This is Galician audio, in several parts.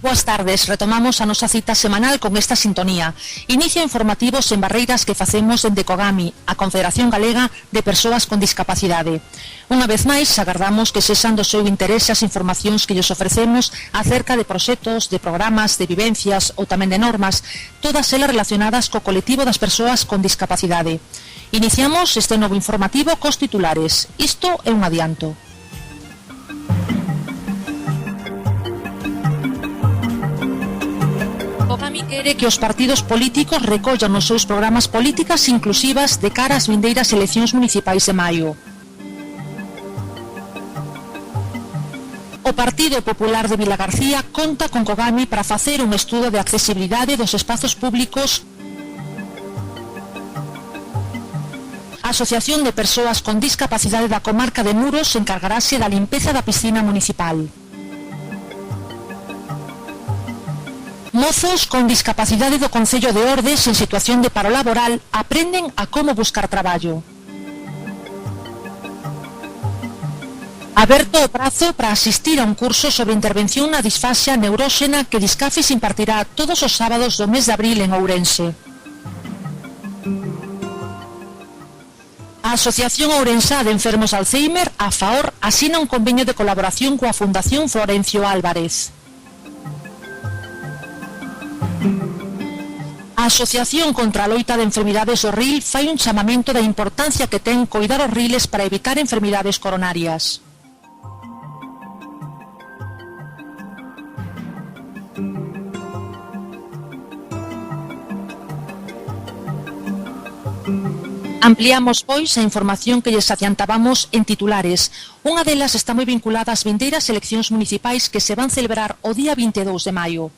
Boas tardes, retomamos a nosa cita semanal con esta sintonía. Inicio informativos en Barreiras que facemos dende Cogami, a Confederación Galega de Persoas con Discapacidade. Unha vez máis, agardamos que sexan do seu interese as informacións que lles ofrecemos acerca de proxectos, de programas, de vivencias ou tamén de normas, todas elas relacionadas co colectivo das persoas con discapacidade. Iniciamos este novo informativo cos titulares. Isto é un adianto. Cogami quere que os partidos políticos recollan nos seus programas políticas inclusivas de cara ás vindeiras eleccións municipais de maio. O Partido Popular de Vilagarcía conta con Cogami para facer un estudo de accesibilidade dos espazos públicos. A Asociación de Persoas con Discapacidade da Comarca de Muros encargarase da limpeza da piscina municipal. Mozos con discapacidade do Concello de Ordes en situación de paro laboral aprenden a como buscar traballo. Aberto o prazo para asistir a un curso sobre intervención na disfasia neuróxena que Discafis impartirá todos os sábados do mes de abril en Ourense. A Asociación Ourensá de Enfermos de Alzheimer, a FAOR, asina un convenio de colaboración coa Fundación Florencio Álvarez. A Asociación contra a Loita de Enfermidades do RIL fai un chamamento da importancia que ten coidar os riles para evitar enfermidades coronarias. Ampliamos, pois, a información que lles adiantábamos en titulares. Unha delas está moi vinculada ás vindeiras eleccións municipais que se van celebrar o día 22 de maio.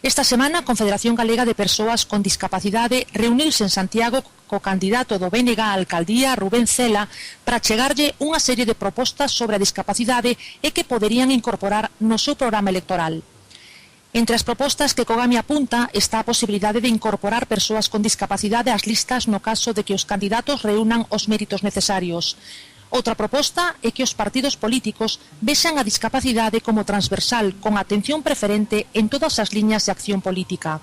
Esta semana, a Confederación Galega de Persoas con Discapacidade reuniuse en Santiago co candidato do BNG á alcaldía, Rubén Cela, para chegarlle unha serie de propostas sobre a discapacidade e que poderían incorporar no seu programa electoral. Entre as propostas que Cogami apunta está a posibilidade de incorporar persoas con discapacidade ás listas no caso de que os candidatos reúnan os méritos necesarios. Outra proposta é que os partidos políticos vexan a discapacidade como transversal, con atención preferente en todas as liñas de acción política.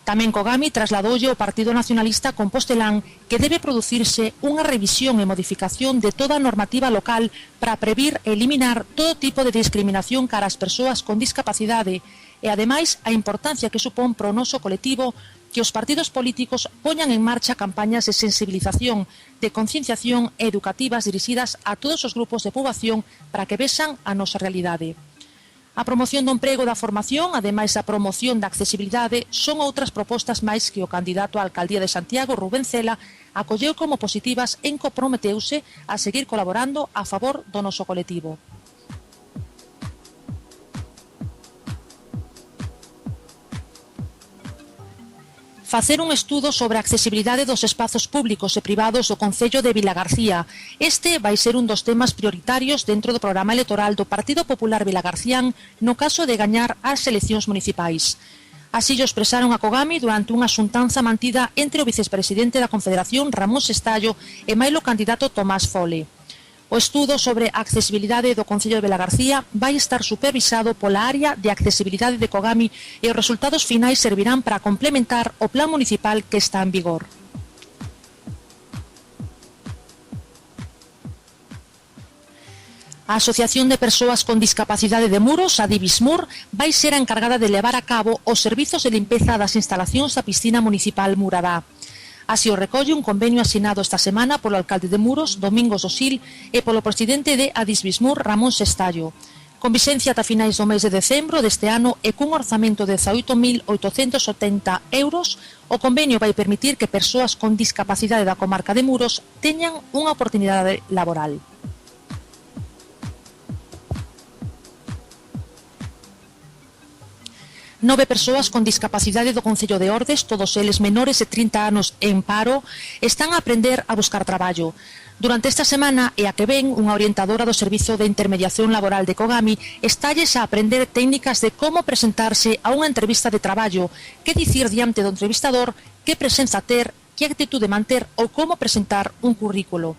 Tamén Cogami trasladoulle ao Partido Nacionalista Compostelán que debe producirse unha revisión e modificación de toda a normativa local para previr e eliminar todo tipo de discriminación cara ás persoas con discapacidade e, ademais, a importancia que supón para o noso colectivo que os partidos políticos poñan en marcha campañas de sensibilización, de concienciación e educativas dirixidas a todos os grupos de poboación para que vexan a nosa realidade. A promoción do emprego e da formación, ademais da promoción da accesibilidade, son outras propostas máis que o candidato á alcaldía de Santiago, Rubén Cela, acolleu como positivas e comprometeuse a seguir colaborando a favor do noso colectivo. Facer un estudo sobre a accesibilidade dos espazos públicos e privados do Concello de Vilagarcía. Este vai ser un dos temas prioritarios dentro do programa electoral do Partido Popular Vilagarcián no caso de gañar as eleccións municipais. Así o expresaron a Cogami durante unha xuntanza mantida entre o vicepresidente da Confederación, Ramón Sestallo, e mailo candidato Tomás Fole. O estudo sobre a accesibilidade do Concello de Vilagarcía vai estar supervisado pola área de accesibilidade de Cogami e os resultados finais servirán para complementar o plan municipal que está en vigor. A Asociación de Persoas con Discapacidade de Muros, a Divismur, vai ser a encargada de levar a cabo os servizos de limpeza das instalacións da piscina municipal Muradá. Así o recolle un convenio asinado esta semana polo alcalde de Muros, Domingos Dosil, e polo presidente de Adisbismur, Ramón Sestallo. Con vixencia ata finais do mes de decembro deste ano e cun orzamento de 18.870 euros, o convenio vai permitir que persoas con discapacidade da comarca de Muros teñan unha oportunidade laboral. 9 persoas con discapacidade do Concello de Ordes, todos eles menores de 30 anos en paro, están a aprender a buscar traballo. Durante esta semana e a que ven, unha orientadora do Servizo de Intermediación Laboral de Cogami estalles a aprender técnicas de como presentarse a unha entrevista de traballo, que dicir diante do entrevistador, que presenza ter, que actitude manter ou como presentar un currículo.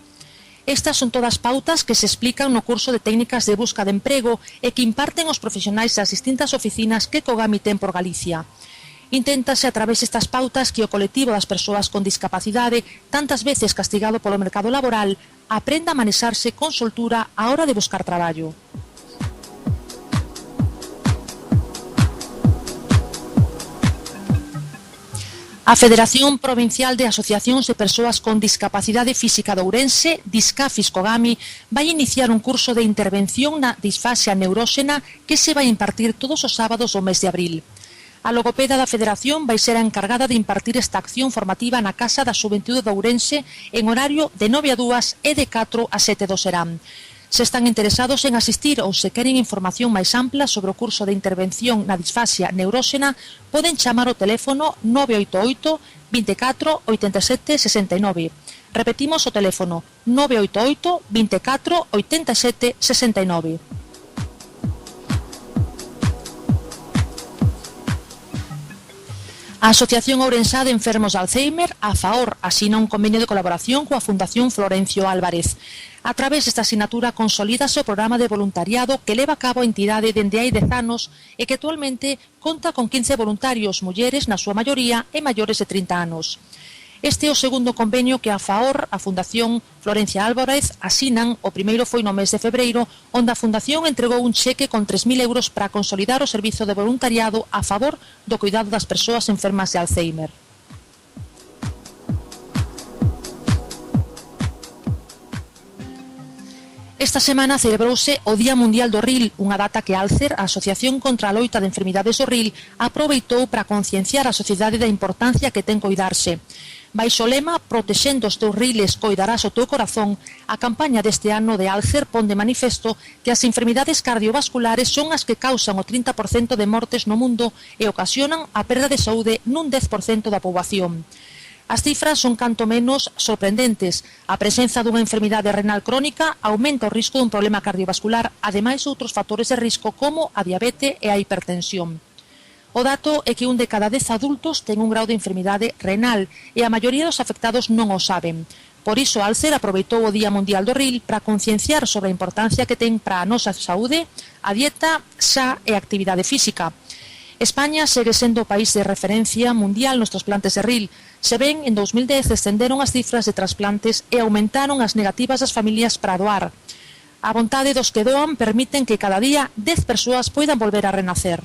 Estas son todas pautas que se explican no curso de técnicas de busca de emprego e que imparten os profesionais das distintas oficinas que Cogami ten por Galicia. Inténtase a través destas pautas que o colectivo das persoas con discapacidade, tantas veces castigado polo mercado laboral, aprenda a manexarse con soltura á hora de buscar traballo. A Federación Provincial de Asociacións de Persoas con Discapacidade Física de Ourense, Discafis Cogami, vai iniciar un curso de intervención na disfasia neuróxena que se vai impartir todos os sábados do mes de abril. A logopeda da Federación vai ser a encargada de impartir esta acción formativa na Casa da Xuventude de Ourense en horario de 9 a 2 e de 4 a 7 do serán. Se están interesados en asistir ou se queren información máis ampla sobre o curso de intervención na disfasia neuróxena, poden chamar ao teléfono 988 24 87 69. Repetimos o teléfono 988 24 87 69. A Asociación Ourensá de Enfermos de Alzheimer, a FAOR, asina un convenio de colaboración coa Fundación Florencio Álvarez. A través desta asignatura consolídase o programa de voluntariado que leva a cabo a entidade dende hai 10 anos e que actualmente conta con 15 voluntarios, mulleres na súa maioría e maiores de 30 anos. Este é o segundo convenio que a FAOR, a Fundación Florencia Álvarez, asinan. O primeiro foi no mes de febreiro, onde a Fundación entregou un cheque con 3.000 euros para consolidar o servizo de voluntariado a favor do cuidado das persoas enfermas de Alzheimer. Esta semana celebrouse o Día Mundial do Ril, unha data que Alcer, a Asociación contra a Loita de Enfermidades do Ril, aproveitou para concienciar a sociedade da importancia que ten coidarse. Baixo o lema "Protexendo os teus riles, coidarás o teu corazón", a campaña deste ano de Alcer pon de manifesto que as enfermidades cardiovasculares son as que causan o 30% de mortes no mundo e ocasionan a perda de saúde nun 10% da poboación. As cifras son canto menos sorprendentes. A presenza dunha enfermidade renal crónica aumenta o risco dun problema cardiovascular, ademais de outros factores de risco como a diabetes e a hipertensión. O dato é que 1 de cada 10 adultos ten un grau de enfermidade renal e a maioría dos afectados non o saben. Por iso, Alcer aproveitou o Día Mundial do Ril para concienciar sobre a importancia que ten para a nosa saúde a dieta xa e a actividade física. España segue sendo o país de referencia mundial nos trasplantes de ril. Se ben, en 2010 descenderon as cifras de trasplantes e aumentaron as negativas das familias para doar. A vontade dos que doan permiten que cada día 10 persoas poidan volver a renacer.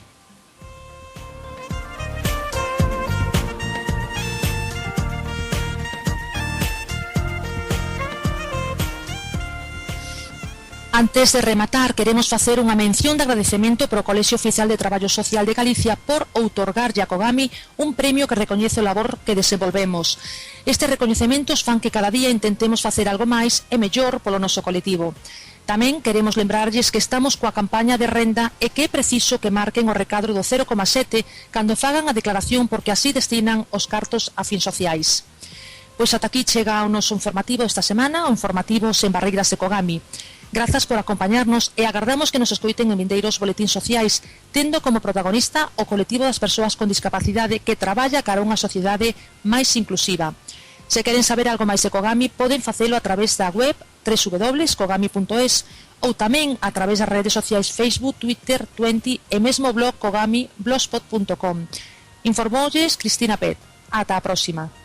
Antes de rematar, queremos facer unha mención de agradecemento pro Colexio Oficial de Traballo Social de Galicia por outorgarlle a Cogami un premio que recoñece o labor que desenvolvemos. Estes recoñecementos fan que cada día intentemos facer algo máis e mellor polo noso colectivo. Tamén queremos lembrarlles que estamos coa campaña de renda e que é preciso que marquen o recadro do 0,7 cando fagan a declaración porque así destinan os cartos a fins sociais. Pois ata aquí chega o noso informativo esta semana, o informativo sen barreiras de Cogami. Grazas por acompañarnos e agardamos que nos escoiten en vindeiros boletíns sociais, tendo como protagonista o colectivo das persoas con discapacidade que traballa cara a unha sociedade máis inclusiva. Se queren saber algo máis de Cogami, poden facelo a través da web www.cogami.es ou tamén a través das redes sociais Facebook, Twitter, Twenty e mesmo blog Cogami blogspot.com. Informoulles Cristina Pet. Ata a próxima.